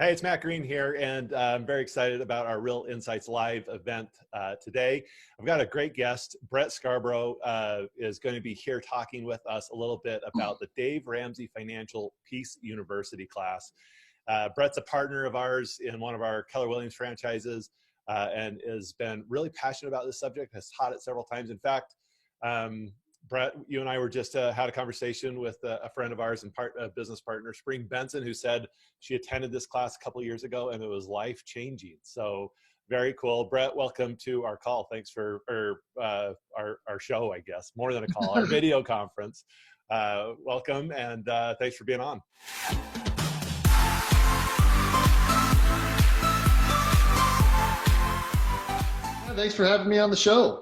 Hey, it's Matt Green here, and I'm very excited about our Real Insights Live event today. I've got a great guest. Brett Scarbrough is going to be here talking with us a little bit about the Dave Ramsey Financial Peace University class. Brett's a partner of ours in one of our Keller Williams franchises and has been really passionate about this subject, has taught it several times. In fact, Brett, you and I were just had a conversation with a friend of ours and a business partner, Spring Benson, who said she attended this class a couple of years ago and it was life-changing. So very cool. Brett, welcome to our call. Thanks for our show, I guess, more than a call, our video conference. Welcome, and thanks for being on. Thanks for having me on the show.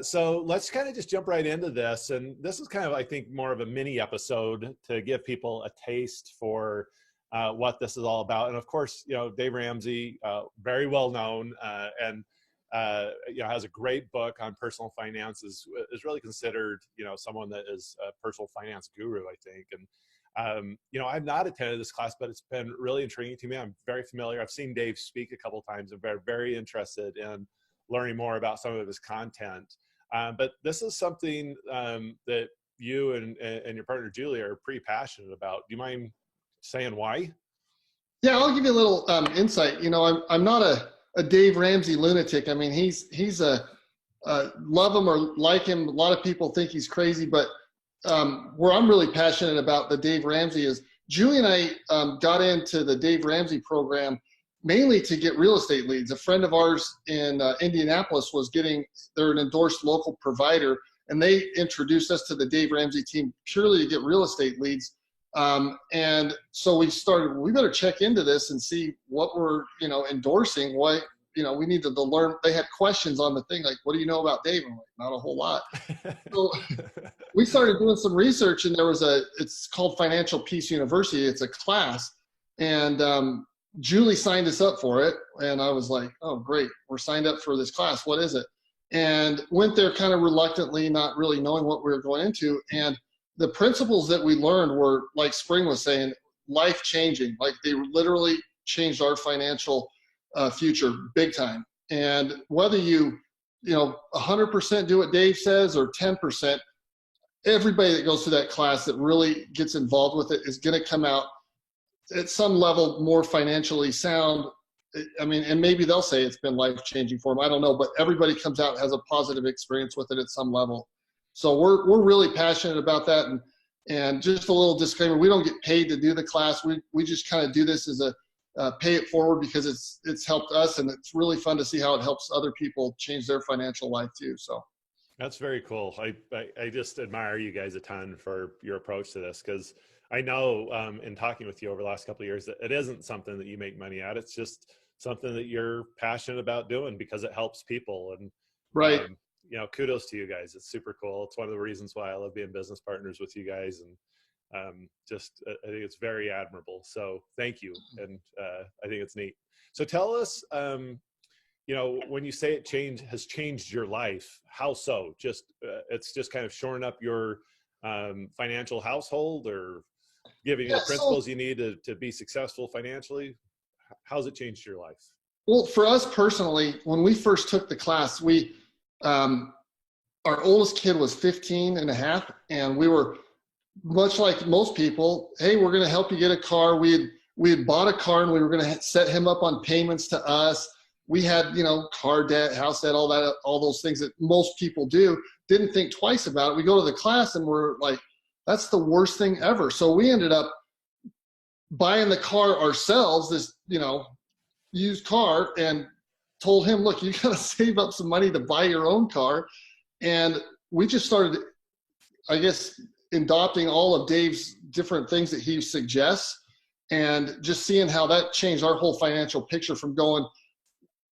So let's kind of just jump right into this. And this is kind of, I think, more of a mini episode to give people a taste for what this is all about. And of course, you know, Dave Ramsey, very well known and, you know, has a great book on personal finance, is really considered, you know, someone that is a personal finance guru, I think. And, you know, I've not attended this class, but it's been really intriguing to me. I'm very familiar. I've seen Dave speak a couple of times and very, very interested in learning more about some of his content. But this is something that you and your partner, Juli, are pretty passionate about. Do you mind saying why? Yeah, I'll give you a little insight. You know, I'm not a Dave Ramsey lunatic. I mean, he's a love him or like him. A lot of people think he's crazy, but where I'm really passionate about the Dave Ramsey is Juli and I got into the Dave Ramsey program mainly to get real estate leads. A friend of ours in Indianapolis they're an endorsed local provider, and they introduced us to the Dave Ramsey team purely to get real estate leads. And so we better check into this and see what we're, you know, endorsing. What, you know, we needed to learn. They had questions on the thing, like, what do you know about Dave? I'm like, not a whole lot. So we started doing some research, and it's called Financial Peace University. It's a class, and Juli signed us up for it, and I was like, oh, great, we're signed up for this class. What is it? And went there kind of reluctantly, not really knowing what we were going into. And the principles that we learned were, like Spring was saying, life-changing. Like, they literally changed our financial future big time. And whether you 100% do what Dave says or 10%, everybody that goes through that class that really gets involved with it is going to come out at some level more financially sound. I mean, and maybe they'll say it's been life-changing for them. I don't know, but everybody comes out and has a positive experience with it at some level. So we're really passionate about that. And just a little disclaimer, we don't get paid to do the class. We just kind of do this as a pay it forward because it's helped us, and it's really fun to see how it helps other people change their financial life too. So that's very cool. I just admire you guys a ton for your approach to this, because I know in talking with you over the last couple of years that it isn't something that you make money at. It's just something that you're passionate about doing because it helps people. And right. You know, kudos to you guys. It's super cool. It's one of the reasons why I love being business partners with you guys. And I think it's very admirable. So thank you. And I think it's neat. So tell us, you know, when you say it has changed your life, how so? It's just kind of shoring up your financial household, or giving you the principles you need to be successful financially? How's it changed your life? Well, for us personally, when we first took the class, our oldest kid was 15 and a half, and we were much like most people. Hey, we're going to help you get a car. We had bought a car, and we were going to set him up on payments to us. We had, you know, car debt, house debt, all those things that most people do. Didn't think twice about it. We go to the class and we're like, that's the worst thing ever. So we ended up buying the car ourselves, this, you know, used car, and told him, look, you got to save up some money to buy your own car. And we just started, I guess, adopting all of Dave's different things that he suggests, and just seeing how that changed our whole financial picture from going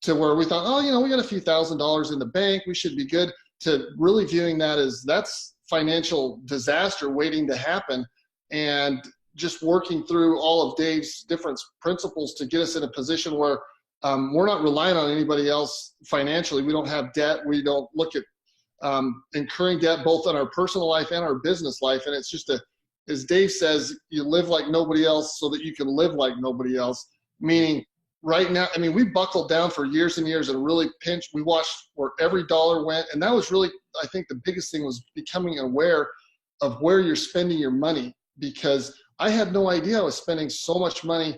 to where we thought, oh, you know, we got a few $1,000s in the bank, we should be good, to really viewing that as that's financial disaster waiting to happen. And just working through all of Dave's different principles to get us in a position where we're not relying on anybody else financially. We don't have debt. We don't look at incurring debt both in our personal life and our business life. And it's just as Dave says, you live like nobody else so that you can live like nobody else. Meaning right now, I mean, we buckled down for years and years and really pinched. We watched where every dollar went. And that was really, I think the biggest thing was becoming aware of where you're spending your money, because I had no idea I was spending so much money,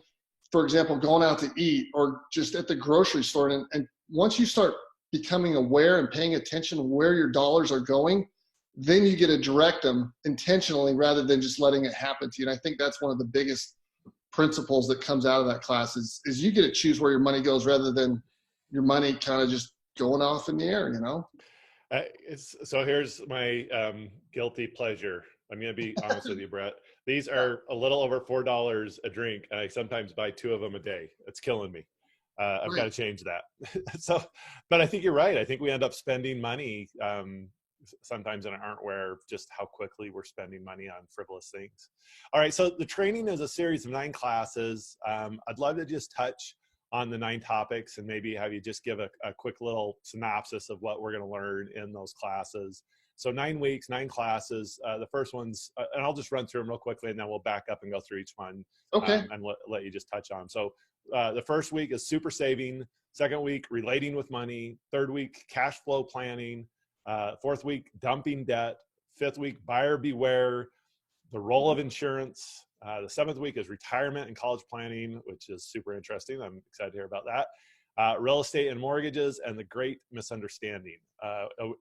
for example, going out to eat or just at the grocery store. And once you start becoming aware and paying attention to where your dollars are going, then you get to direct them intentionally rather than just letting it happen to you. And I think that's one of the biggest principles that comes out of that class is you get to choose where your money goes rather than your money kind of just going off in the air, you know? So here's my guilty pleasure. I'm going to be honest with you, Brett. These are a little over $4 a drink, and I sometimes buy 2 of them a day. It's killing me. I've got to change that. But I think you're right. I think we end up spending money sometimes and aren't aware of just how quickly we're spending money on frivolous things. All right, so the training is a series of 9 classes. I'd love to just touch on the 9 topics and maybe have you just give a quick little synopsis of what we're going to learn in those classes. So 9 weeks, 9 classes. The first one's, and I'll just run through them real quickly and then we'll back up and go through each one. Okay. And let you just touch on them. So the first week is super saving. Second week, relating with money. Third week, cash flow planning. Fourth week, dumping debt. Fifth week, buyer beware. The role of insurance. The 7th week is retirement and college planning, which is super interesting. I'm excited to hear about that. Real estate and mortgages, and the great misunderstanding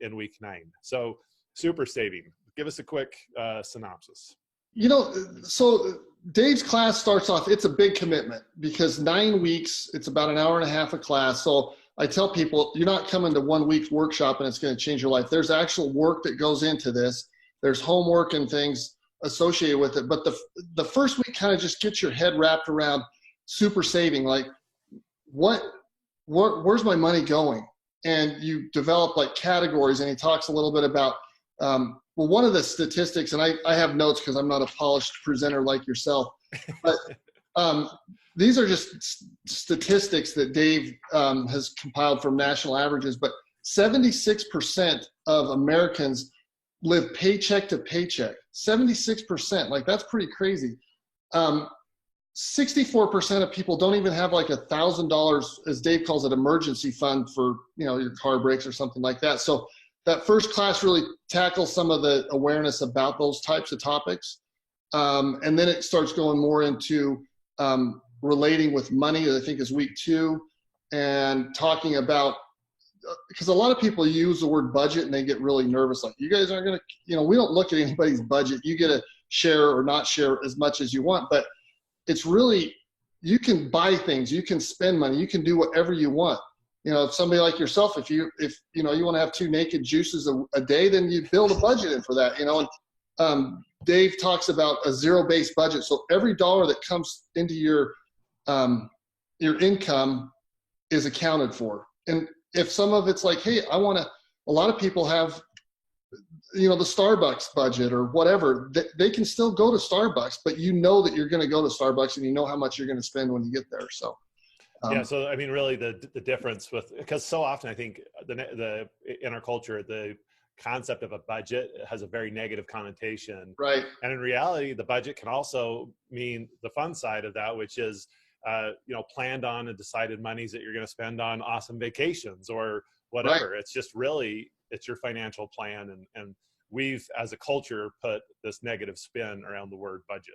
in week 9. So super saving. Give us a quick synopsis. You know, so Dave's class starts off, it's a big commitment because 9 weeks, it's about an hour and a half a class. So I tell people, you're not coming to 1 week's workshop and it's going to change your life. There's actual work that goes into this. There's homework and things associated with it. But the first week kind of just gets your head wrapped around super saving. Like, where's my money going? And you develop like categories, and he talks a little bit about, well, one of the statistics, and I have notes because I'm not a polished presenter like yourself, but these are just statistics that Dave has compiled from national averages, but 76% of Americans live paycheck to paycheck. 76%, like that's pretty crazy. 64% of people don't even have like $1,000, as Dave calls it, emergency fund for, you know, your car breaks or something like that. So that first class really tackles some of the awareness about those types of topics. And then it starts going more into relating with money, that I think is week 2, and talking about, because a lot of people use the word budget and they get really nervous. Like, you guys aren't going to, you know, we don't look at anybody's budget. You get to share or not share as much as you want, but it's really, you can buy things, you can spend money, you can do whatever you want. You know, if somebody like yourself, if you know, you want to have 2 naked juices a day, then you build a budget in for that, you know. And Dave talks about a zero-based budget. So every dollar that comes into your income is accounted for. And if some of it's like, hey, a lot of people have, you know, the Starbucks budget or whatever, they can still go to Starbucks, but you know that you're going to go to Starbucks and you know how much you're going to spend when you get there. So yeah, so I mean, really the difference with, because so often I think the in our culture, the concept of a budget has a very negative connotation. Right. And in reality, the budget can also mean the fun side of that, which is, you know, planned on and decided monies that you're going to spend on awesome vacations or whatever. Right. It's just really, it's your financial plan. And we've, as a culture, put this negative spin around the word budget.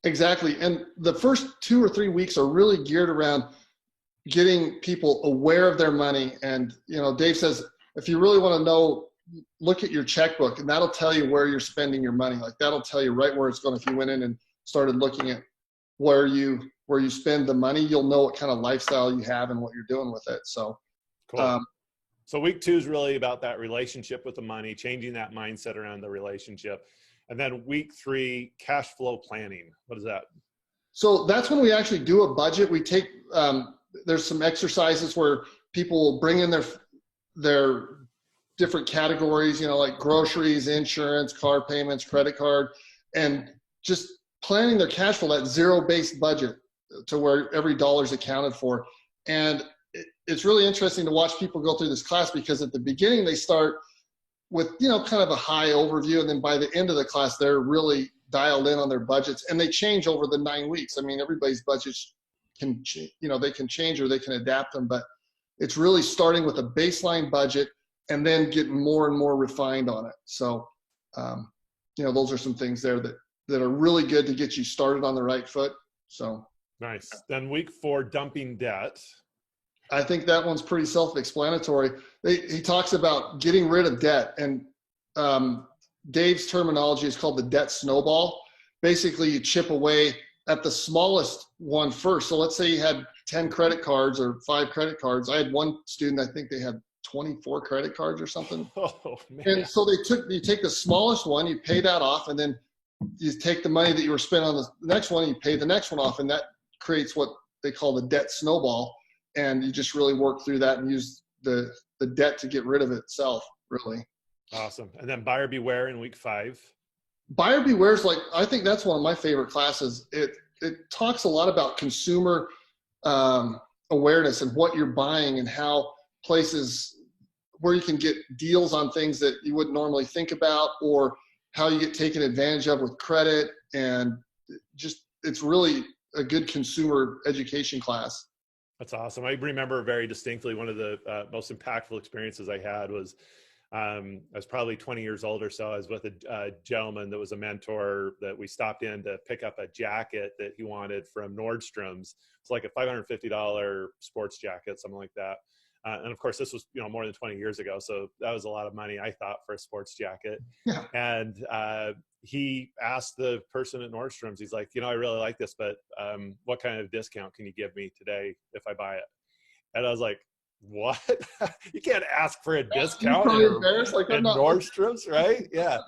Exactly. And the first 2 or 3 weeks are really geared around getting people aware of their money. And, you know, Dave says, if you really want to know, look at your checkbook, and that'll tell you where you're spending your money. Like, that'll tell you right where it's going. If you went in and started looking at where you spend the money, you'll know what kind of lifestyle you have and what you're doing with it. So, cool. So week 2 is really about that relationship with the money, changing that mindset around the relationship. And then week 3, cash flow planning. What is that? So that's when we actually do a budget. We take, there's some exercises where people will bring in their different categories, you know, like groceries, insurance, car payments, credit card, and just planning their cash flow, that zero-based budget to where every dollar is accounted for. And it's really interesting to watch people go through this class, because at the beginning they start with, you know, kind of a high overview, and then by the end of the class they're really dialed in on their budgets, and they change over the 9 weeks. I mean, everybody's budgets can, they can change or they can adapt them, but it's really starting with a baseline budget and then getting more and more refined on it. So, those are some things there that are really good to get you started on the right foot. So nice. Then week 4, dumping debt. I think that one's pretty self-explanatory. He talks about getting rid of debt, and Dave's terminology is called the debt snowball. Basically, you chip away at the smallest one first. So let's say you had 10 credit cards or 5 credit cards. I had one student, I think they had 24 credit cards or something. Oh, man. And so you take the smallest one, you pay that off, and then you take the money that you were spending on the next one, you pay the next one off, and that creates what they call the debt snowball. And you just really work through that and use the debt to get rid of it itself, really. Awesome. And then buyer beware in week 5. Buyer beware is I think that's one of my favorite classes. It talks a lot about consumer awareness and what you're buying and how places where you can get deals on things that you wouldn't normally think about, or how you get taken advantage of with credit. And just, it's really a good consumer education class. That's awesome. I remember very distinctly one of the most impactful experiences I had was I was probably 20 years old or so. I was with a gentleman that was a mentor that we stopped in to pick up a jacket that he wanted from Nordstrom's. It's like a $550 sports jacket, something like that. And of course, this was more than 20 years ago, so that was a lot of money, I thought, for a sports jacket. Yeah. And he asked the person at Nordstrom's, he's like, I really like this, but what kind of discount can you give me today if I buy it? And I was like, what? You can't ask for a discount in Nordstrom's, right? Yeah.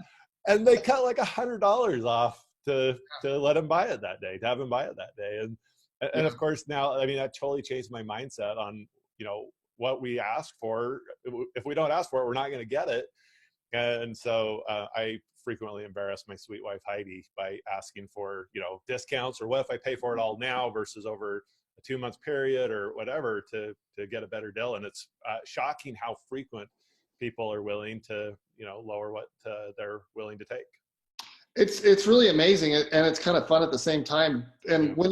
And they cut like $100 off to let him buy it that day, to have him buy it that day. And of course now, I mean, that totally changed my mindset on, what we ask for. If we don't ask for it, we're not going to get it. And so I frequently embarrass my sweet wife, Heidi, by asking for, discounts, or what if I pay for it all now versus over a 2-month period or whatever to get a better deal. And it's shocking how frequent people are willing to, lower what they're willing to take. It's really amazing, and it's kind of fun at the same time. And when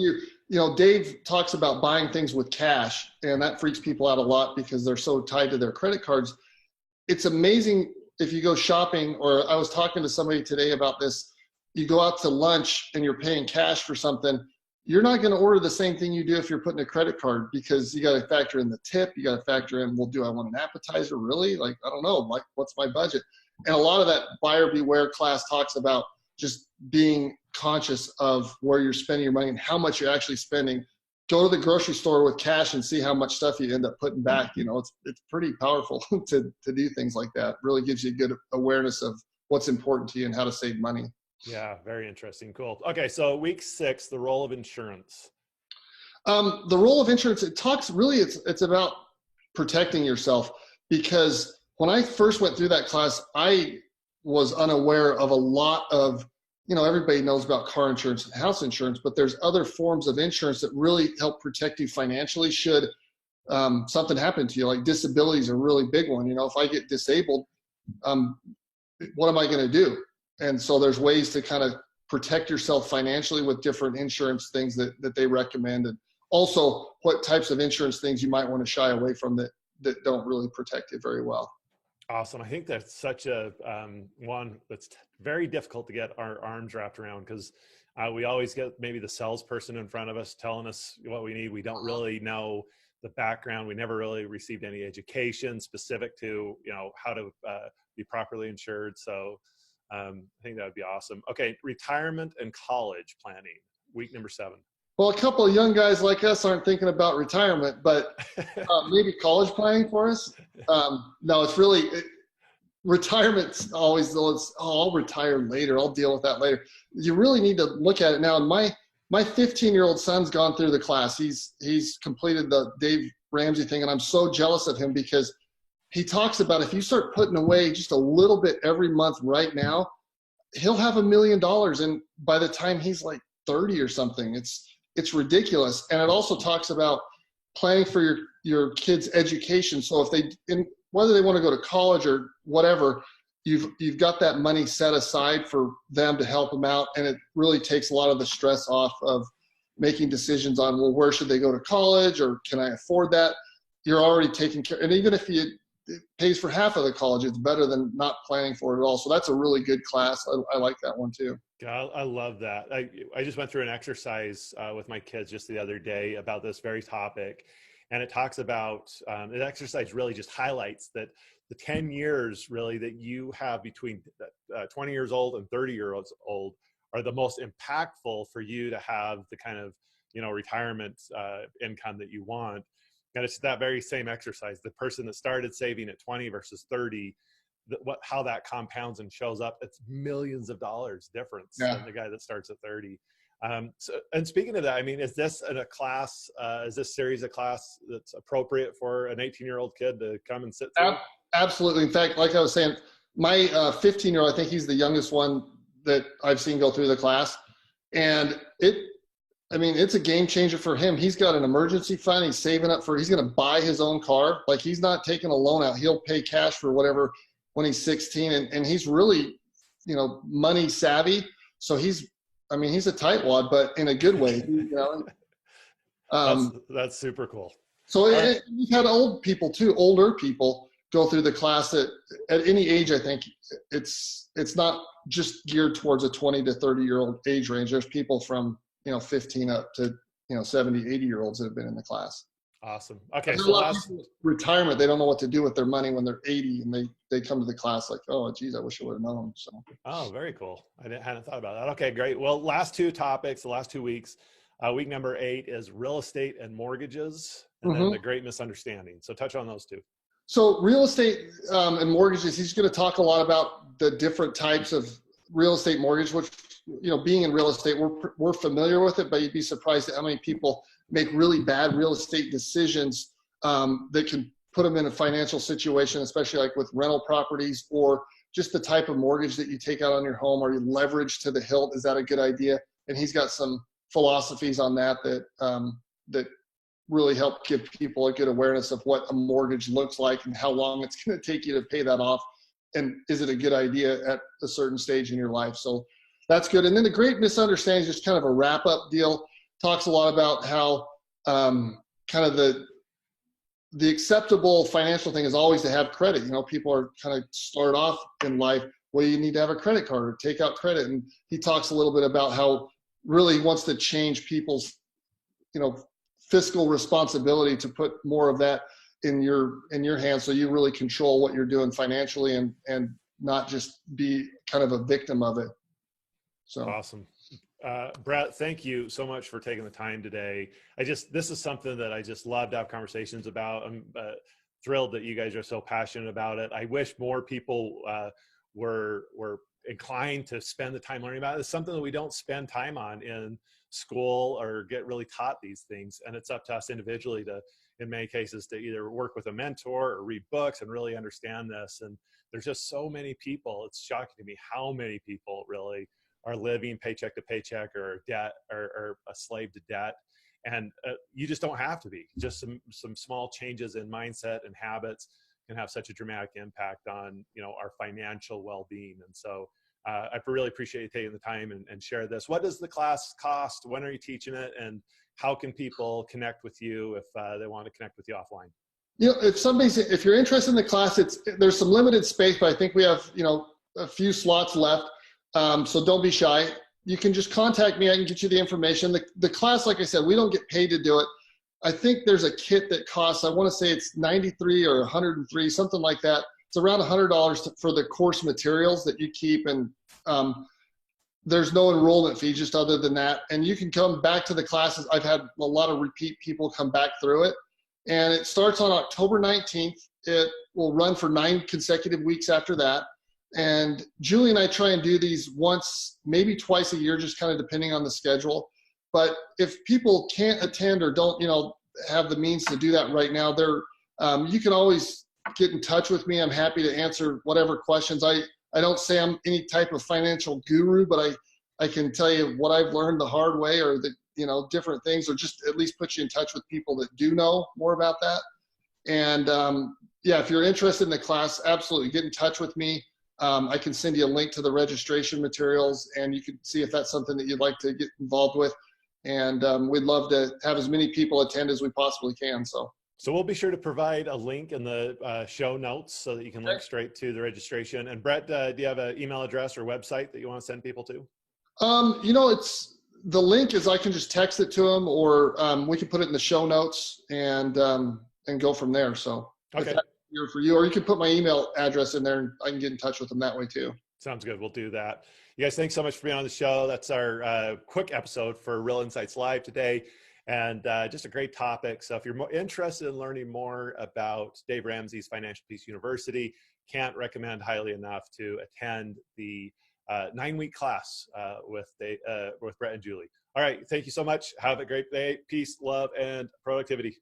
Dave talks about buying things with cash, and that freaks people out a lot because they're so tied to their credit cards. It's amazing if you go shopping, or I was talking to somebody today about this, you go out to lunch and you're paying cash for something, you're not going to order the same thing you do if you're putting a credit card, because you got to factor in the tip, you got to factor in, well, do I want an appetizer? Really? Like, I don't know, like, what's my budget? And a lot of that buyer beware class talks about just being conscious of where you're spending your money and how much you're actually spending. Go to the grocery store with cash and see how much stuff you end up putting back. It's pretty powerful to do things like that. Really gives you a good awareness of what's important to you and how to save money. Yeah, very interesting. Cool. Okay, so week 6, the role of insurance. The role of insurance, it talks really, it's about protecting yourself, because when I first went through that class, I was unaware of a lot of, everybody knows about car insurance and house insurance, but there's other forms of insurance that really help protect you financially should something happen to you. Like disability is a really big one. If I get disabled, what am I going to do? And so there's ways to kind of protect yourself financially with different insurance things that they recommend, and also what types of insurance things you might want to shy away from that don't really protect you very well. Awesome. I think that's such a one that's very difficult to get our arms wrapped around, because we always get maybe the salesperson in front of us telling us what we need. We don't really know the background. We never really received any education specific to, how to be properly insured. So I think that would be awesome. Okay. Retirement and college planning, week number 7. Well, a couple of young guys like us aren't thinking about retirement, but maybe college planning for us. No, it's really retirement's always, I'll retire later. I'll deal with that later. You really need to look at it now. And my 15-year-old son's gone through the class. He's completed the Dave Ramsey thing, and I'm so jealous of him, because he talks about if you start putting away just a little bit every month right now, he'll have $1 million. And by the time he's like 30 or something, it's ridiculous. And it also talks about planning for your kids' education. So if whether they want to go to college or whatever, you've got that money set aside for them to help them out, and it really takes a lot of the stress off of making decisions on, well, where should they go to college, or can I afford that? You're already taking care, and even if it pays for half of the college, it's better than not planning for it at all. So that's a really good class. I like that one too. God, I love that. I just went through an exercise with my kids just the other day about this very topic. And it talks about, the exercise really just highlights that the 10 years really that you have between 20 years old and 30 years old are the most impactful for you to have the kind of, retirement income that you want. And it's that very same exercise. The person that started saving at 20 versus 30, how that compounds and shows up, it's millions of dollars difference than the guy that starts at 30. And speaking of that, I mean, is this a class, is this series a class that's appropriate for an 18-year-old kid to come and sit through? Absolutely. In fact, like I was saying, my 15-year-old, I think he's the youngest one that I've seen go through the class. And it's a game changer for him. He's got an emergency fund. He's saving up he's going to buy his own car. Like, he's not taking a loan out. He'll pay cash for whatever when he's 16. And he's really, money savvy. So he's a tightwad, but in a good way. That's super cool. So we've had older people go through the class at any age. I think it's not just geared towards a 20 to 30-year-old age range. There's people from 15 up to 70, 80-year-olds that have been in the class. Awesome. Okay. So retirement, they don't know what to do with their money when they're 80, and they come to the class like, oh, geez, I wish I would have known. So. Oh, very cool. Hadn't thought about that. Okay, great. Well, last two topics, the last 2 weeks. Week number 8 is real estate and mortgages, and then the great misunderstanding. So touch on those two. So real estate and mortgages, he's going to talk a lot about the different types of real estate mortgage, which, being in real estate, we're familiar with it, but you'd be surprised at how many people make really bad real estate decisions that can put them in a financial situation, especially like with rental properties, or just the type of mortgage that you take out on your home, or you leverage to the hilt. Is that a good idea? And he's got some philosophies on that that really help give people a good awareness of what a mortgage looks like and how long it's going to take you to pay that off. And is it a good idea at a certain stage in your life? So that's good. And then the great misunderstanding is just kind of a wrap up deal. Talks a lot about how kind of the acceptable financial thing is always to have credit. People are kind of start off in life, well, you need to have a credit card or take out credit. And he talks a little bit about how really he wants to change people's, fiscal responsibility to put more of that in your hands, so you really control what you're doing financially and not just be kind of a victim of it. So awesome. Brett, thank you so much for taking the time today. This is something that I just love to have conversations about. I'm thrilled that you guys are so passionate about it. I wish more people were inclined to spend the time learning about it. It's something that we don't spend time on in school or get really taught these things. And it's up to us individually to, in many cases, to either work with a mentor or read books and really understand this. And there's just so many people. It's shocking to me how many people really are living paycheck to paycheck or debt or a slave to debt. And you just don't have to be. Just some small changes in mindset and habits can have such a dramatic impact on, our financial well-being. And so I really appreciate you taking the time and share this. What does the class cost? When are you teaching it? And how can people connect with you if they want to connect with you offline? If you're interested in the class, there's some limited space, but I think we have, a few slots left. So don't be shy. You can just contact me. I can get you the information. The class, like I said, we don't get paid to do it. I think there's a kit that costs, I want to say it's $93 or $103, something like that. It's around $100 for the course materials that you keep. And there's no enrollment fee just other than that. And you can come back to the classes. I've had a lot of repeat people come back through it. And it starts on October 19th. It will run for 9 consecutive weeks after that. And Julie and I try and do these once, maybe twice a year, just kind of depending on the schedule. But if people can't attend or don't, have the means to do that right now, you can always get in touch with me. I'm happy to answer whatever questions. I don't say I'm any type of financial guru, but I can tell you what I've learned the hard way, or different things, or just at least put you in touch with people that do know more about that. And if you're interested in the class, absolutely get in touch with me. I can send you a link to the registration materials, and you can see if that's something that you'd like to get involved with. And we'd love to have as many people attend as we possibly can. So we'll be sure to provide a link in the show notes so that you can link straight to the registration. And Brett, do you have an email address or website that you want to send people to? It's the link is I can just text it to them, or we can put it in the show notes and go from there. So okay, if that's easier for you, or you can put my email address in there and I can get in touch with them that way too. Sounds good. We'll do that. You guys, thanks so much for being on the show. That's our quick episode for Real Insights Live today. And just a great topic. So if you're more interested in learning more about Dave Ramsey's Financial Peace University, can't recommend highly enough to attend the 9-week class with Brett and Juli. All right. Thank you so much. Have a great day. Peace, love, and productivity.